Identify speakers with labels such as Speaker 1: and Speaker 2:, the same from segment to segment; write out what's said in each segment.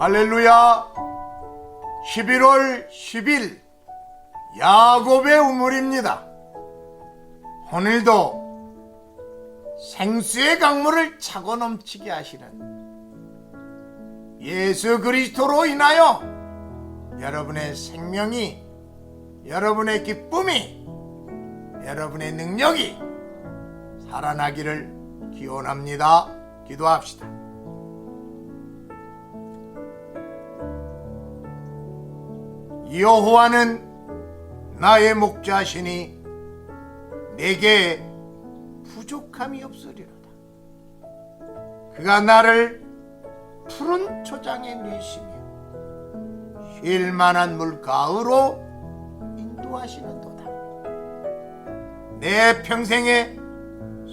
Speaker 1: 할렐루야. 11월 10일 야곱의 우물입니다. 오늘도 생수의 강물을 차고 넘치게 하시는 예수 그리스도로 인하여 여러분의 생명이, 여러분의 기쁨이, 여러분의 능력이 살아나기를 기원합니다. 기도합시다. 여호와는 나의 목자시니 내게 부족함이 없으리로다. 그가 나를 푸른 초장에 내시며 쉴 만한 물가으로 인도하시는도다. 내 평생에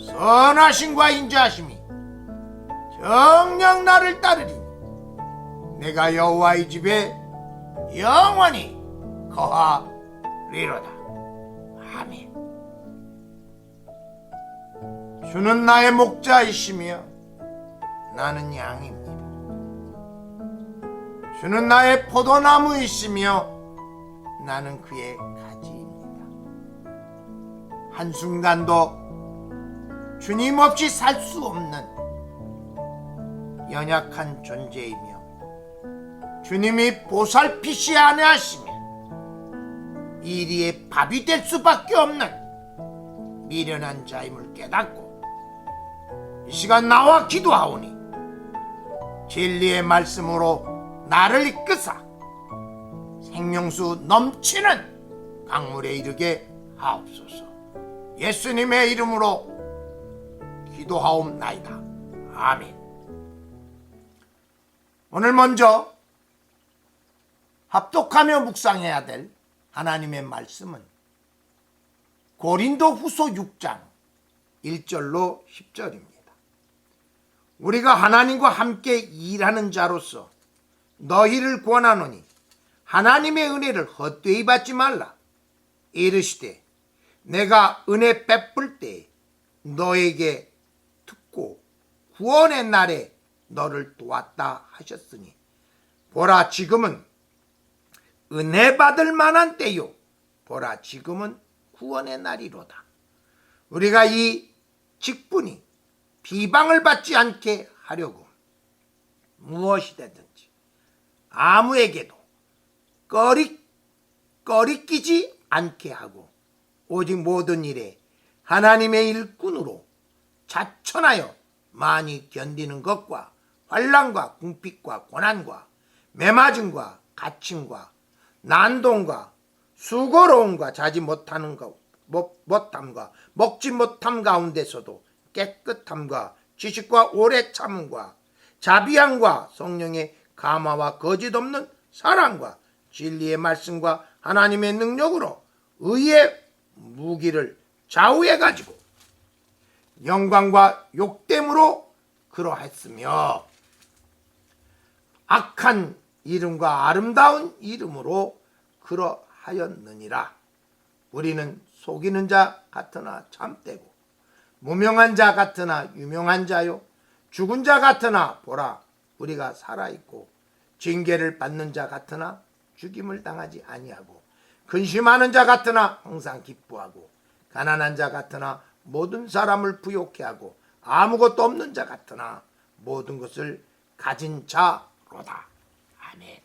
Speaker 1: 선하심과 인자하심이 정녕 나를 따르리니 내가 여호와의 집에 영원히 거하리로다. 아멘. 주는 나의 목자이시며 나는 양입니다. 주는 나의 포도나무이시며 나는 그의 가지입니다. 한순간도 주님 없이 살 수 없는 연약한 존재이며 주님이 보살피시 아니하시며 이리에 밥이 될 수밖에 없는 미련한 자임을 깨닫고 이 시간 나와 기도하오니 진리의 말씀으로 나를 이끄사 생명수 넘치는 강물에 이르게 하옵소서. 예수님의 이름으로 기도하옵나이다. 아멘. 오늘 먼저 합독하며 묵상해야 될 하나님의 말씀은 고린도후서 6장 1절로 10절입니다. 우리가 하나님과 함께 일하는 자로서 너희를 권하노니 하나님의 은혜를 헛되이 받지 말라. 이르시되 내가 은혜 베풀 때 너에게 듣고 구원의 날에 너를 도왔다 하셨으니 보라 지금은 은혜 받을 만한 때요 보라 지금은 구원의 날이로다. 우리가 이 직분이 비방을 받지 않게 하려고 무엇이든지 아무에게도 꺼리끼지 않게 하고 오직 모든 일에 하나님의 일꾼으로 자천하여 많이 견디는 것과 환난과 궁핍과 고난과 매맞음과 갇힘과 난동과 수고로움과 자지 못하는 못함과 먹지 못함 가운데서도 깨끗함과 지식과 오래 참음과 자비함과 성령의 감화와 거짓 없는 사랑과 진리의 말씀과 하나님의 능력으로 의의 무기를 좌우해 가지고 영광과 욕됨으로 그러했으며 악한 이름과 아름다운 이름으로 그러하였느니라. 우리는 속이는 자 같으나 참되고 무명한 자 같으나 유명한 자요 죽은 자 같으나 보라 우리가 살아있고 징계를 받는 자 같으나 죽임을 당하지 아니하고 근심하는 자 같으나 항상 기뻐하고 가난한 자 같으나 모든 사람을 부욕해 하고 아무것도 없는 자 같으나 모든 것을 가진 자로다. 아멘.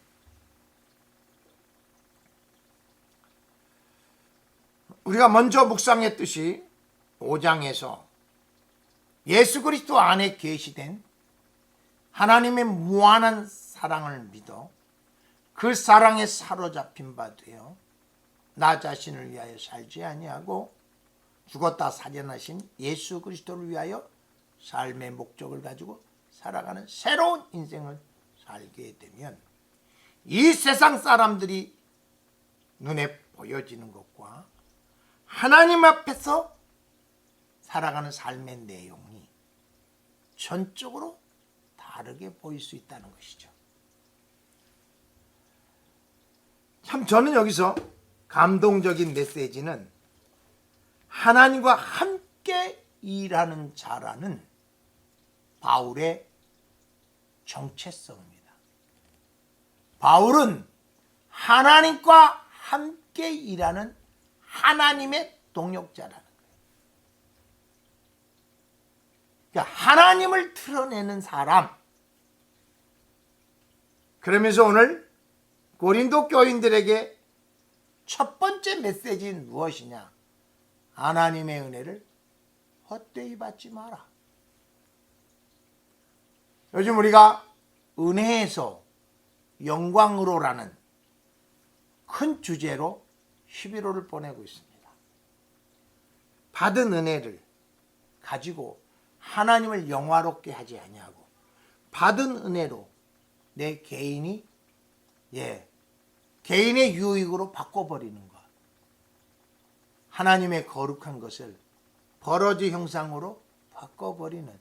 Speaker 1: 우리가 먼저 묵상했듯이 5장에서 예수 그리스도 안에 계시된 하나님의 무한한 사랑을 믿어 그 사랑에 사로잡힌 바 되어 나 자신을 위하여 살지 아니하고 죽었다 살아나신 예수 그리스도를 위하여 삶의 목적을 가지고 살아가는 새로운 인생을 살게 되면 이 세상 사람들이 눈에 보여지는 것과 하나님 앞에서 살아가는 삶의 내용이 전적으로 다르게 보일 수 있다는 것이죠. 참 저는 여기서 감동적인 메시지는 하나님과 함께 일하는 자라는 바울의 정체성입니다. 바울은 하나님과 함께 일하는 하나님의 동역자라는 거예요. 그러니까 하나님을 드러내는 사람. 그러면서 오늘 고린도 교인들에게 첫 번째 메시지는 무엇이냐? 하나님의 은혜를 헛되이 받지 마라. 요즘 우리가 은혜에서 영광으로라는 큰 주제로 11월을 보내고 있습니다. 받은 은혜를 가지고 하나님을 영화롭게 하지 아니하고 받은 은혜로 내 개인이 개인의 유익으로 바꿔버리는 것. 하나님의 거룩한 것을 버러지 형상으로 바꿔버리는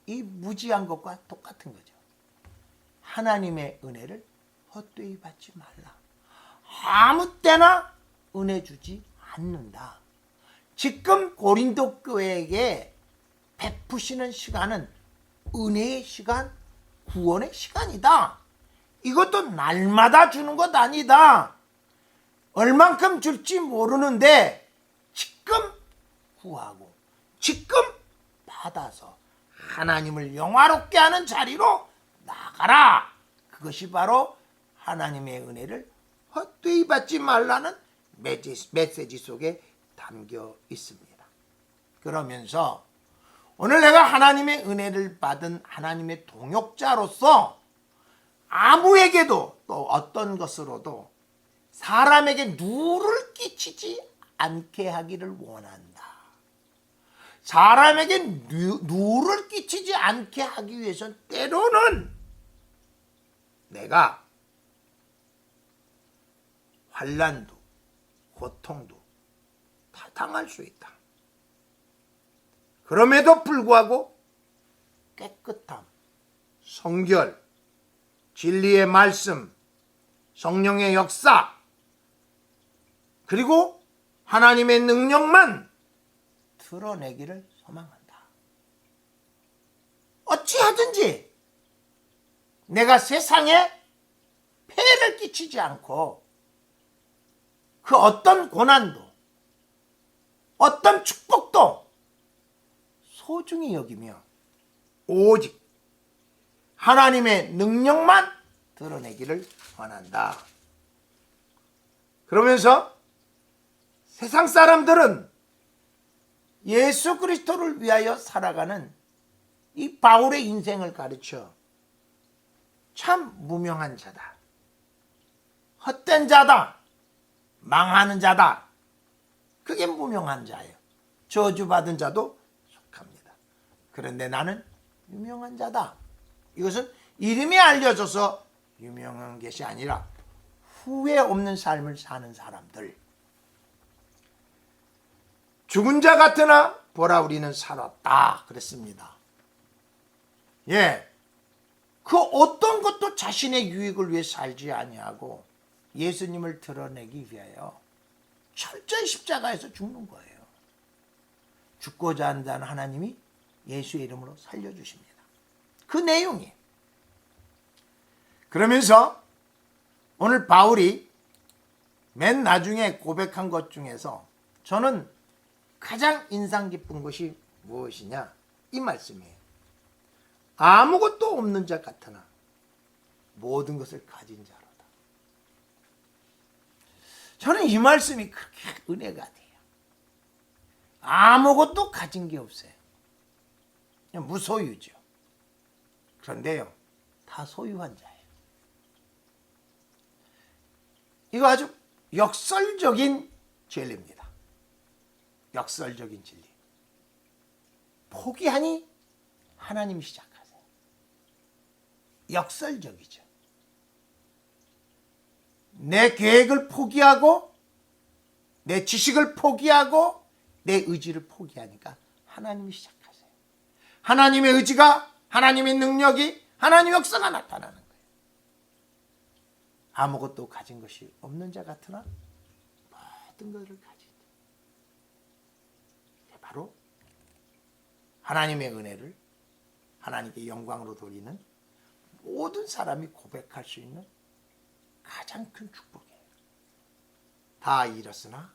Speaker 1: 이 무지한 것과 똑같은 거죠. 하나님의 은혜를 헛되이 받지 말라. 아무 때나 은혜 주지 않는다. 지금 고린도 교회에게 베푸시는 시간은 은혜의 시간, 구원의 시간이다. 이것도 날마다 주는 것 아니다. 얼만큼 줄지 모르는데 지금 구하고 지금 받아서 하나님을 영화롭게 하는 자리로 나가라. 그것이 바로 하나님의 은혜를 헛되이 받지 말라는 메시지 속에 담겨 있습니다. 그러면서 오늘 내가 하나님의 은혜를 받은 하나님의 동역자로서 아무에게도 또 어떤 것으로도 사람에게 누를 끼치지 않게 하기를 원한다. 사람에게 누를 끼치지 않게 하기 위해서는 때로는 내가 환난도 고통도 다 당할 수 있다. 그럼에도 불구하고 깨끗함, 성결, 진리의 말씀, 성령의 역사, 그리고 하나님의 능력만 드러내기를 소망한다. 어찌하든지 내가 세상에 폐해를 끼치지 않고 그 어떤 고난도 어떤 축복도 소중히 여기며 오직 하나님의 능력만 드러내기를 원한다. 그러면서 세상 사람들은 예수 그리스도를 위하여 살아가는 이 바울의 인생을 가르쳐 참 무명한 자다, 헛된 자다, 망하는 자다. 그게 무명한 자예요. 저주받은 자도 속합니다. 그런데 나는 유명한 자다. 이것은 이름이 알려져서 유명한 것이 아니라 후회 없는 삶을 사는 사람들. 죽은 자 같으나 보라 우리는 살았다 그랬습니다. 그 어떤 것도 자신의 유익을 위해 살지 아니하고 예수님을 드러내기 위하여 철저히 십자가에서 죽는 거예요. 죽고자 한다는 하나님이 예수의 이름으로 살려주십니다. 그 내용이. 그러면서 오늘 바울이 맨 나중에 고백한 것 중에서 저는 가장 인상 깊은 것이 무엇이냐? 이 말씀이에요. 아무것도 없는 자 같으나 모든 것을 가진 자로다. 저는 이 말씀이 그렇게 은혜가 돼요. 아무것도 가진 게 없어요. 그냥 무소유죠. 그런데요, 다 소유한 자예요. 이거 아주 역설적인 진리입니다. 역설적인 진리. 포기하니 하나님이 시작하세요. 역설적이죠. 내 계획을 포기하고 내 지식을 포기하고 내 의지를 포기하니까 하나님이 시작하세요. 하나님의 의지가, 하나님의 능력이, 하나님의 역사가 나타나는 거예요. 아무것도 가진 것이 없는 자 같으나 모든 것을 가진 자. 바로 하나님의 은혜를 하나님께 영광으로 돌리는 모든 사람이 고백할 수 있는 가장 큰 축복이에요. 다 잃었으나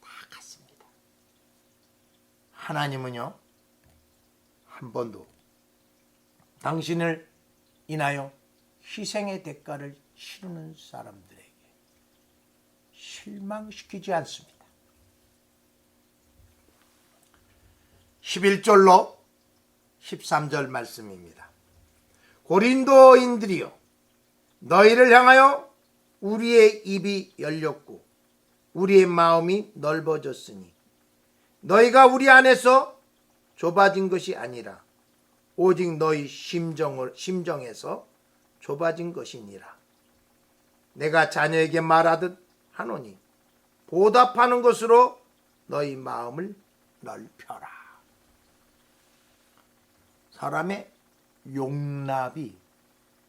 Speaker 1: 다 갔습니다. 하나님은요, 한 번도 당신을 인하여 희생의 대가를 치르는 사람들에게 실망시키지 않습니다. 11절로 13절 말씀입니다. 고린도인들이여, 너희를 향하여 우리의 입이 열렸고 우리의 마음이 넓어졌으니 너희가 우리 안에서 좁아진 것이 아니라 오직 너희 심정에서 좁아진 것이니라. 내가 자녀에게 말하듯 하노니 보답하는 것으로 너희 마음을 넓혀라. 사람의 용납이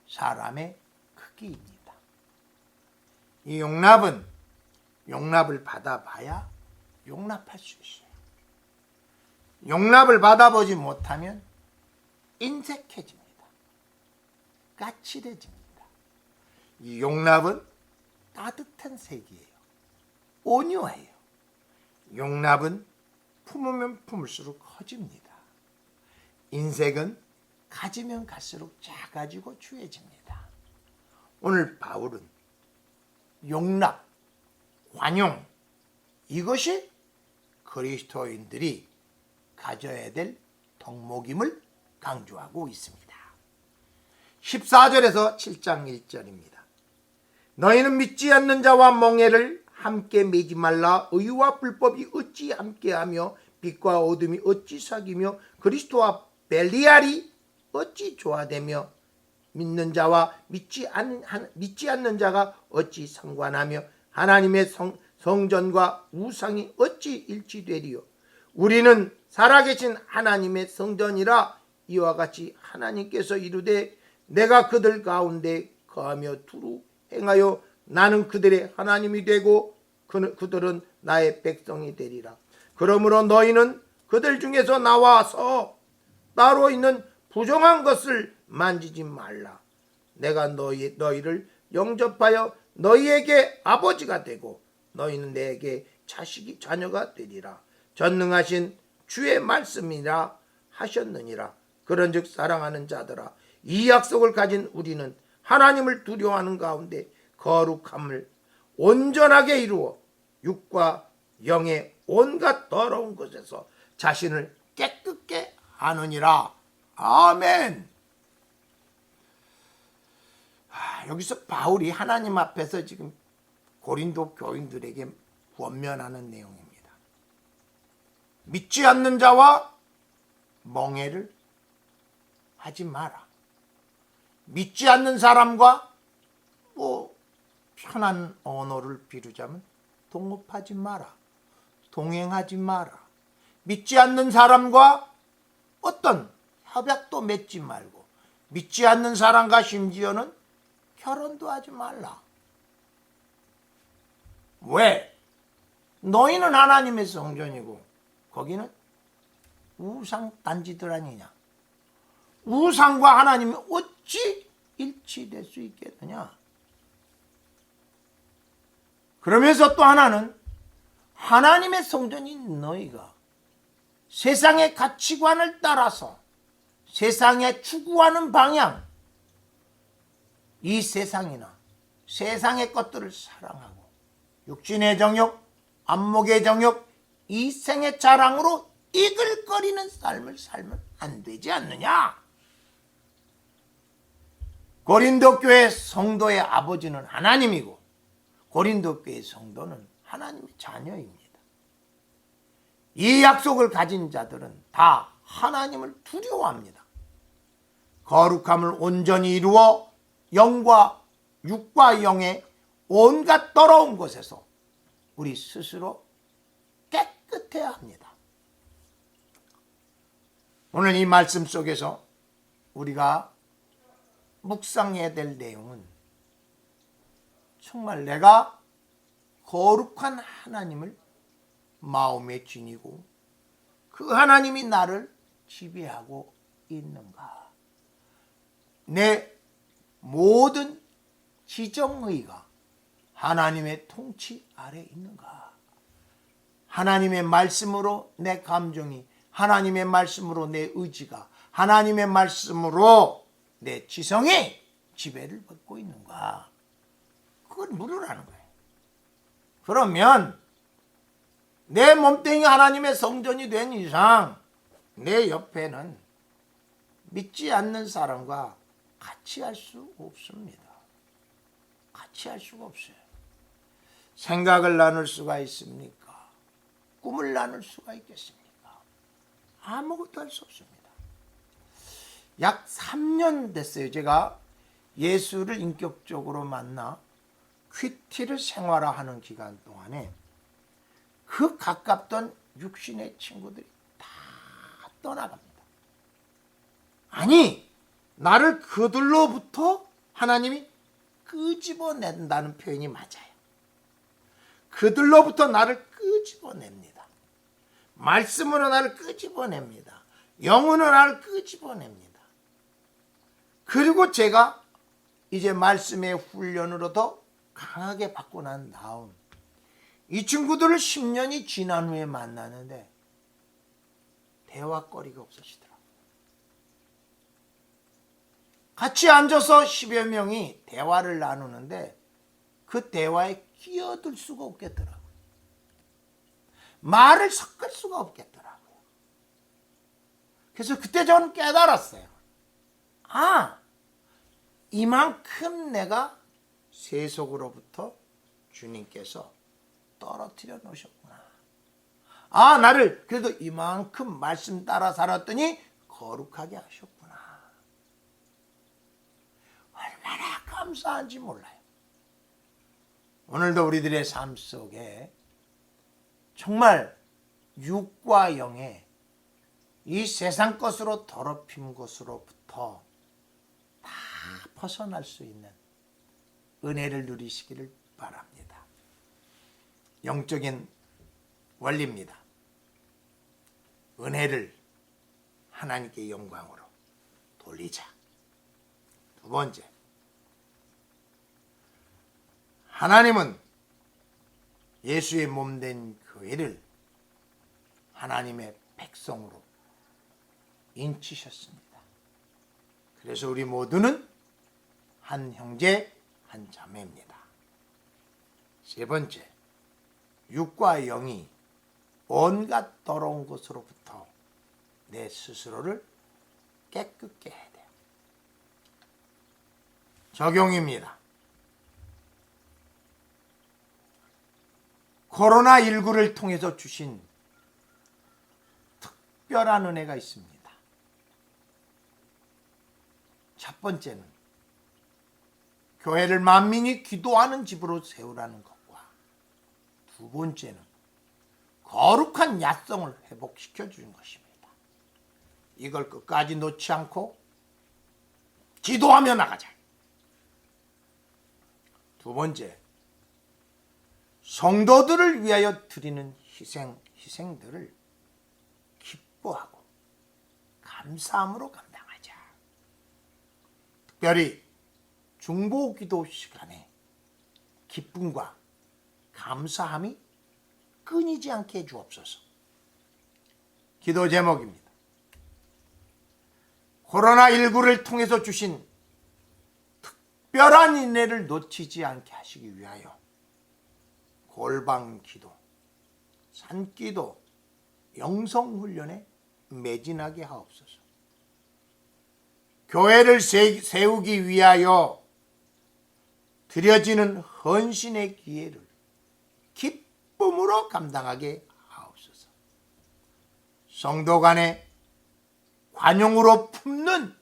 Speaker 1: 사람의 크기입니다. 이 용납을 받아봐야 용납할 수 있어요. 용납을 받아보지 못하면 인색해집니다. 까칠해집니다. 이 용납은 따뜻한 색이에요. 온유해요. 용납은 품으면 품을수록 커집니다. 인색은 가지면 갈수록 작아지고 추해집니다. 오늘 바울은 용납, 관용, 이것이 그리스도인들이 가져야 될 덕목임을 강조하고 있습니다. 14절에서 7장 1절입니다. 너희는 믿지 않는 자와 멍에를 함께 매지 말라. 의와 불법이 어찌 함께하며 빛과 어둠이 어찌 사귀며 그리스도와 벨리알이 어찌 조화되며 믿는 자와 믿지 않는 자가 어찌 상관하며 하나님의 성전과 우상이 어찌 일치되리요. 우리는 살아계신 하나님의 성전이라. 이와 같이 하나님께서 이르되 내가 그들 가운데 거하며 두루 행하여 나는 그들의 하나님이 되고 그들은 나의 백성이 되리라. 그러므로 너희는 그들 중에서 나와서 따로 있는 부정한 것을 만지지 말라. 내가 너희를 영접하여 너희에게 아버지가 되고 너희는 내게 자녀가 되리라. 전능하신 주의 말씀이라 하셨느니라. 그런즉 사랑하는 자들아, 이 약속을 가진 우리는 하나님을 두려워하는 가운데 거룩함을 온전하게 이루어 육과 영의 온갖 더러운 것에서 자신을 깨끗게 하느니라. 아멘. 여기서 바울이 하나님 앞에서 지금 고린도 교인들에게 권면하는 내용입니다. 믿지 않는 자와 멍해를 하지 마라. 믿지 않는 사람과 편한 언어를 비유자면 동업하지 마라. 동행하지 마라. 믿지 않는 사람과 어떤 협약도 맺지 말고 믿지 않는 사람과 심지어는 결혼도 하지 말라. 왜? 너희는 하나님의 성전이고 거기는 우상 단지들 아니냐. 우상과 하나님이 어찌 일치될 수 있겠느냐. 그러면서 또 하나는 하나님의 성전인 너희가 세상의 가치관을 따라서 세상에 추구하는 방향, 이 세상이나 세상의 것들을 사랑하고 육신의 정욕, 안목의 정욕, 이생의 자랑으로 이글거리는 삶을 살면 안 되지 않느냐. 고린도 교회 성도의 아버지는 하나님이고 고린도 교회 성도는 하나님의 자녀입니다. 이 약속을 가진 자들은 다 하나님을 두려워합니다. 거룩함을 온전히 이루어 영과 육과 영의 온갖 더러운 것에서 우리 스스로 깨끗해야 합니다. 오늘 이 말씀 속에서 우리가 묵상해야 될 내용은 정말 내가 거룩한 하나님을 마음에 지니고 그 하나님이 나를 지배하고 있는가. 내 모든 지정의가 하나님의 통치 아래 있는가? 하나님의 말씀으로 내 감정이, 하나님의 말씀으로 내 의지가, 하나님의 말씀으로 내 지성이 지배를 받고 있는가? 그걸 물으라는 거예요. 그러면 내 몸뚱이 하나님의 성전이 된 이상 내 옆에는 믿지 않는 사람과 같이 할 수 없습니다. 같이 할 수가 없어요. 생각을 나눌 수가 있습니까? 꿈을 나눌 수가 있겠습니까? 아무것도 할 수 없습니다. 약 3년 됐어요. 제가 예수를 인격적으로 만나 큐티를 생활화하는 기간 동안에 그 가깝던 육신의 친구들이 다 떠나갑니다. 아니, 나를 그들로부터 하나님이 끄집어낸다는 표현이 맞아요. 그들로부터 나를 끄집어냅니다. 말씀으로 나를 끄집어냅니다. 영으로 나를 끄집어냅니다. 그리고 제가 이제 말씀의 훈련으로 더 강하게 받고 난 다음 이 친구들을 10년이 지난 후에 만나는데 대화거리가 없으시더라고요. 같이 앉아서 10여 명이 대화를 나누는데 그 대화에 끼어들 수가 없겠더라고요. 말을 섞을 수가 없겠더라고요. 그래서 그때 저는 깨달았어요. 아, 이만큼 내가 세속으로부터 주님께서 떨어뜨려 놓으셨구나. 아, 나를 그래도 이만큼 말씀 따라 살았더니 거룩하게 하셨구나. 얼마나 감사한지 몰라요. 오늘도 우리들의 삶 속에 정말 육과 영의 이 세상 것으로 더럽힌 것으로부터 다 벗어날 수 있는 은혜를 누리시기를 바랍니다. 영적인 원리입니다. 은혜를 하나님께 영광으로 돌리자. 두 번째, 하나님은 예수의 몸된 교회를 하나님의 백성으로 인치셨습니다. 그래서 우리 모두는 한 형제 한 자매입니다. 세 번째, 육과 영이 온갖 더러운 것으로부터 내 스스로를 깨끗게 해야 돼요. 적용입니다. 코로나19를 통해서 주신 특별한 은혜가 있습니다. 첫 번째는 교회를 만민이 기도하는 집으로 세우라는 것과 두 번째는 거룩한 야성을 회복시켜 주는 것입니다. 이걸 끝까지 놓지 않고 기도하며 나가자. 두 번째, 성도들을 위하여 드리는 희생들을 기뻐하고 감사함으로 감당하자. 특별히 중보기도 시간에 기쁨과 감사함이 끊이지 않게 해주옵소서. 기도 제목입니다. 코로나19를 통해서 주신 특별한 인내를 놓치지 않게 하시기 위하여 골방기도, 산기도, 영성훈련에 매진하게 하옵소서. 교회를 세우기 위하여 드려지는 헌신의 기회를 기쁨으로 감당하게 하옵소서. 성도 간에 관용으로 품는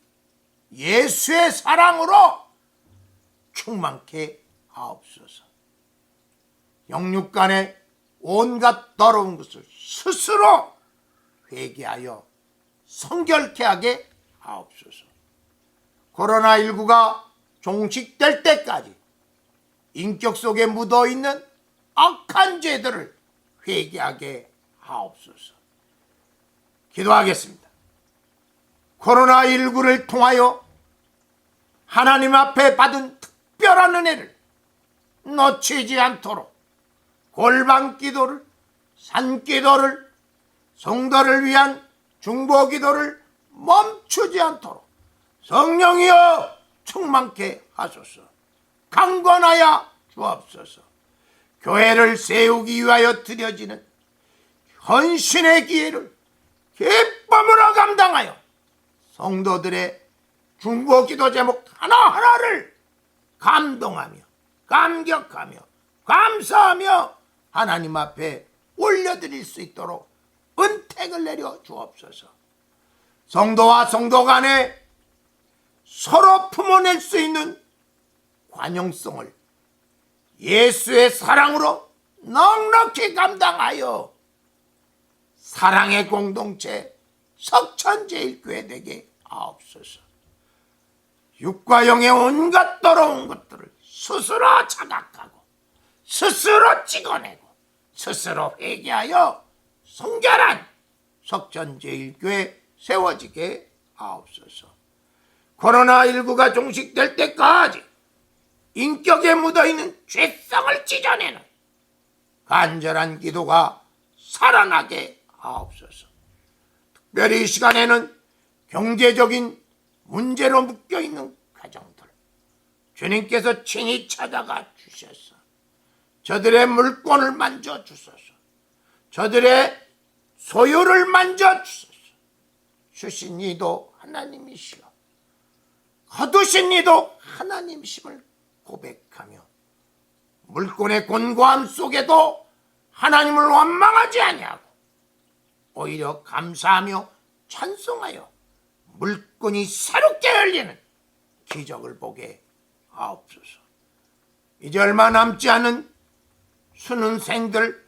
Speaker 1: 예수의 사랑으로 충만케 하옵소서. 영육 간에 온갖 더러운 것을 스스로 회개하여 성결케 하게 하옵소서. 코로나19가 종식될 때까지 인격 속에 묻어있는 악한 죄들을 회개하게 하옵소서. 기도하겠습니다. 코로나19를 통하여 하나님 앞에 받은 특별한 은혜를 놓치지 않도록 골방 기도를, 산 기도를, 성도를 위한 중보 기도를 멈추지 않도록 성령이여 충만케 하소서. 강권하여 주옵소서. 교회를 세우기 위하여 드려지는 헌신의 기회를 기쁨으로 감당하여 성도들의 중보 기도 제목 하나하나를 감동하며 감격하며 감사하며 하나님 앞에 올려드릴 수 있도록 은택을 내려 주옵소서. 성도와 성도 간에 서로 품어낼 수 있는 관용성을 예수의 사랑으로 넉넉히 감당하여 사랑의 공동체 석천제일교회 되게 하옵소서. 육과 영의 온갖 더러운 것들을 스스로 자각하고 스스로 찍어내고 스스로 회개하여 성결한 석천제일교회 세워지게 하옵소서. 코로나19가 종식될 때까지 인격에 묻어있는 죄성을 찢어내는 간절한 기도가 살아나게 하옵소서. 특별히 이 시간에는 경제적인 문제로 묶여있는 가정들 주님께서 친히 찾아가 주셔서 저들의 물건을 만져주소서. 저들의 소유를 만져주소서. 주신 이도 하나님이시여 거두신 이도 하나님이심을 고백하며 물건의 곤고함 속에도 하나님을 원망하지 아니하고 오히려 감사하며 찬송하여 물건이 새롭게 열리는 기적을 보게 하옵소서. 이제 얼마 남지 않은 수능생들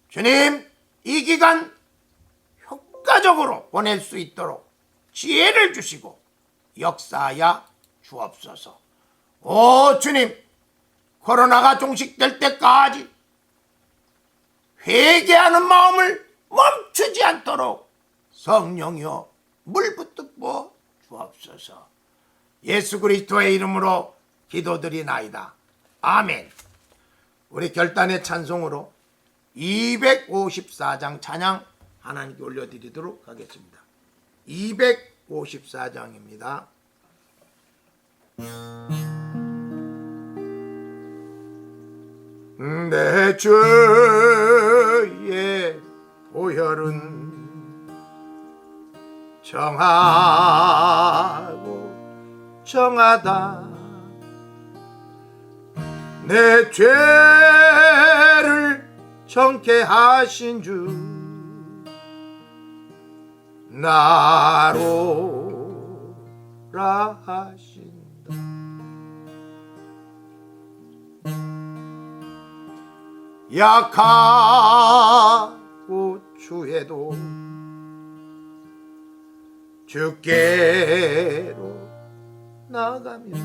Speaker 1: 주님 이 기간 효과적으로 보낼 수 있도록 지혜를 주시고 역사하여 주옵소서. 오 주님, 코로나가 종식될 때까지 회개하는 마음을 멈추지 않도록 성령이여 물붓고 주옵소서. 예수 그리스도의 이름으로 기도드리나이다. 아멘. 우리 결단의 찬송으로 254장 찬양 하나님께 올려드리도록 하겠습니다. 254장입니다. 내 죄의 보혈은 정하고 정하다. 내 죄를 정케 하신 주 나로라 하신다. 약하고 추해도 주께로 나가며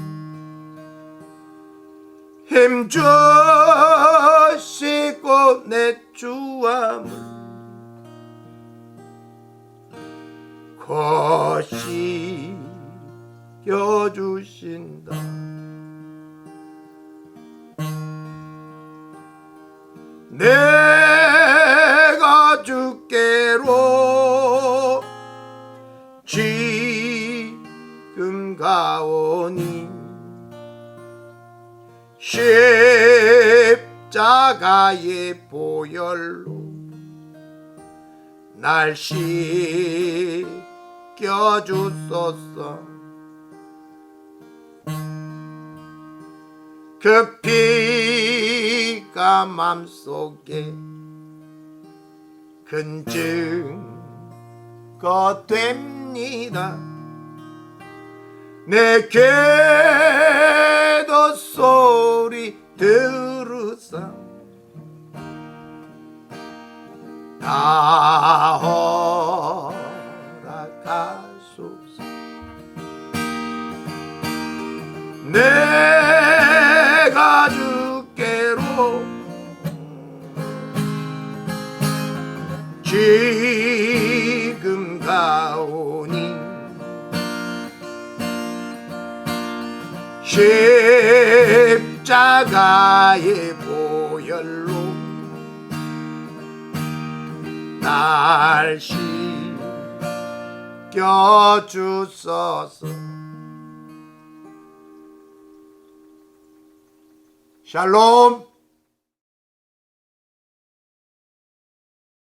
Speaker 1: 힘주시고 내 주함을 거시겨주신다. 내가 주께로 지금 가오니 십자가의 보혈로 날 씻겨주소서. 그 피가 맘속에 큰 증거 됩니다. 내 기도 소리 들으사 다 허락하소서. 내가 주께로 지금 가오니 십자가의 십자가의 보혈로 날 씻겨주소서. 샬롬.